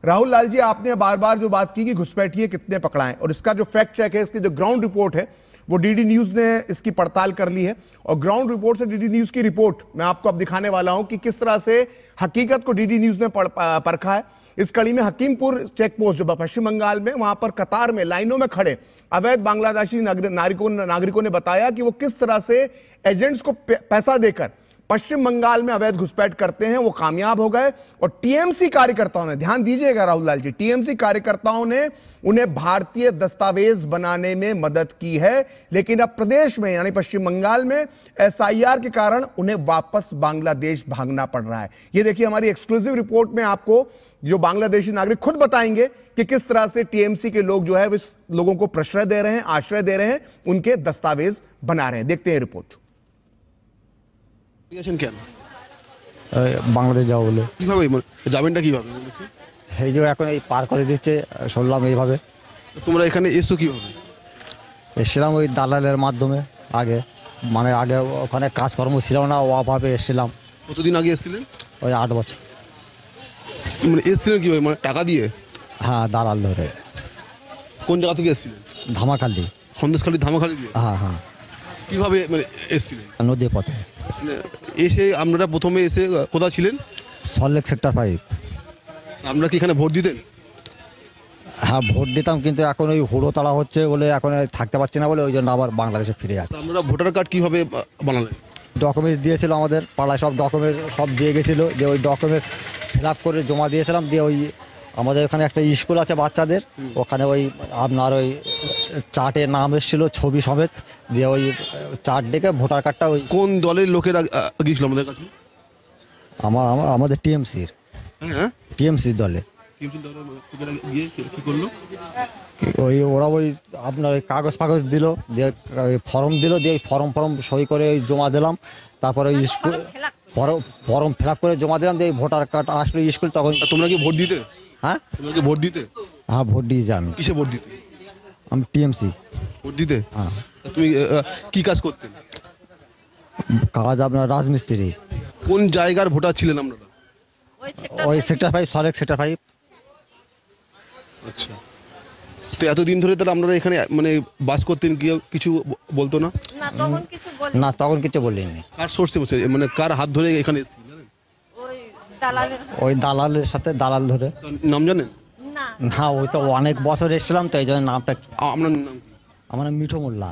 राहुल लाल जी, आपने बार बार जो बात की कि घुसपैठिए कितने पकड़ाएं, और इसका जो फैक्ट चेक है, इसकी जो ग्राउंड रिपोर्ट है, वो डीडी न्यूज ने इसकी पड़ताल कर ली है। और ग्राउंड रिपोर्ट से डीडी न्यूज की रिपोर्ट मैं आपको अब दिखाने वाला हूं कि किस तरह से हकीकत को डीडी न्यूज ने परखा है। इस कड़ी में हकीमपुर चेक पोस्ट जो पश्चिम बंगाल में, वहां पर कतार में लाइनों में खड़े अवैध बांग्लादेशी नागरिकों ने बताया कि वो किस तरह से एजेंट्स को पैसा देकर पश्चिम बंगाल में अवैध घुसपैठ करते हैं, वो कामयाब हो गए। और टीएमसी कार्यकर्ताओं ने, ध्यान दीजिएगा राहुल लाल जी, टीएमसी कार्यकर्ताओं ने उन्हें भारतीय दस्तावेज बनाने में मदद की है। लेकिन अब प्रदेश में यानी पश्चिम बंगाल में एसआईआर के कारण उन्हें वापस बांग्लादेश भागना पड़ रहा है। ये देखिए हमारी एक्सक्लूसिव रिपोर्ट में आपको जो बांग्लादेशी नागरिक खुद बताएंगे कि किस तरह से टीएमसी के लोग जो है इस लोगों को प्रश्रय दे रहे हैं, आश्रय दे रहे हैं, उनके दस्तावेज बना रहे हैं। देखते हैं रिपोर्ट। বাংলাদেশ যাবো বলে কিভাবে যাবেনটা কিভাবে? এই যে এখন এই পার করে দিচ্ছে, শুনলাম এইভাবে। তোমরা এখানে এসো কিভাবে? এসেছিলাম ওই দালালের মাধ্যমে। আগে মানে আগে ওখানে কাজকর্ম ছিল না, অভাবে এসেছিলাম। কতদিন আগে এসেছিলেন? ওই 8 বছর। মানে এসেছিলেন কিভাবে, মানে টাকা দিয়ে? হ্যাঁ, দালাল ধরে। কোন জায়গা থেকে এসেছিলেন? ধামাখালি। সন্দেশখালী ধামাখালি দিয়ে? হ্যাঁ হ্যাঁ। কিভাবে মানে এসেছিলেন? নদী পথে এসে আপনারা প্রথমে এসে কোথায় ছিলেন? সল্টলেক সেক্টর 5। আপনারা কি এখানে ভোট দিতেন? হ্যাঁ, ভোট দিতাম, কিন্তু এখন ওই হুড়ো তাড়া হচ্ছে বলে এখন থাকতে পারছি না বলে ওই জন্য আবার বাংলাদেশে ফিরে যাচ্ছে। আপনারা ভোটার কার্ড কিভাবে বানালেন? ডকুমেন্টস দিয়েছিল, আমাদের পাড়ায় সব ডকুমেন্টস সব দিয়ে গেছিলো। দিয়ে ওই ডকুমেন্টস ফিল আপ করে জমা দিয়েছিলাম। দিয়ে ওই আমাদের ওখানে একটা স্কুল আছে বাচ্চাদের, ওখানে ওই আপনার ওই চার্টে নাম এসেছিল ছবি সমেত। দিয়ে ওই চার্ট ডেকে ভোটার কার্ডটা ওই কোন দলের লোকেরা গিয়েছিল আমাদের কাছে? আমাদের টিএমসির। হ্যাঁ, টিএমসির দলে। গিয়ে কি করলো? ওই ওরা ওই আপনার ওই কাগজ ফাগজ দিল, দিয়ে ফর্ম দিল, দিয়ে ওই ফর্ম সই করে ওই জমা দিলাম। তারপরে ওই স্কুল ফর্ম ফিল আপ করে জমা দিলাম। দিয়ে ভোটার কার্ড আসলো স্কুল। তখন তোমরা কি ভোট দিতে? হ্যাঁ, তোমরা কি ভোট দিতে? হ্যাঁ, ভোট দিয়েছি আমি। কিসে ভোট দিতে? আমি টিএমসি ভোট দিতে? হ্যাঁ। তুমি কি কাজ করতেন? কাজ আপনার রাজমিস্ত্রি। কোন জায়গার ভোটার ছিলেন আপনারা? ওই সেক্টর 5, সল্টলেক সেক্টর 5। আচ্ছা, তো এতদিন ধরে তাহলে আপনারা এখানে মানে বাস করতেন, কি কিছু বলতো না? না, তখন কিছু বলিনি। কার সোর্সে বসে, মানে কার হাত ধরে এখানে এসেছেন জানেন? ওই দালালের সাথে, দালাল ধরে। নাম জানেন? না, ওই তো অনেক বছর এসেছিলাম, তো এই জন্য নামটা। আপনার নাম? আমার নাম মিঠু মোল্লা।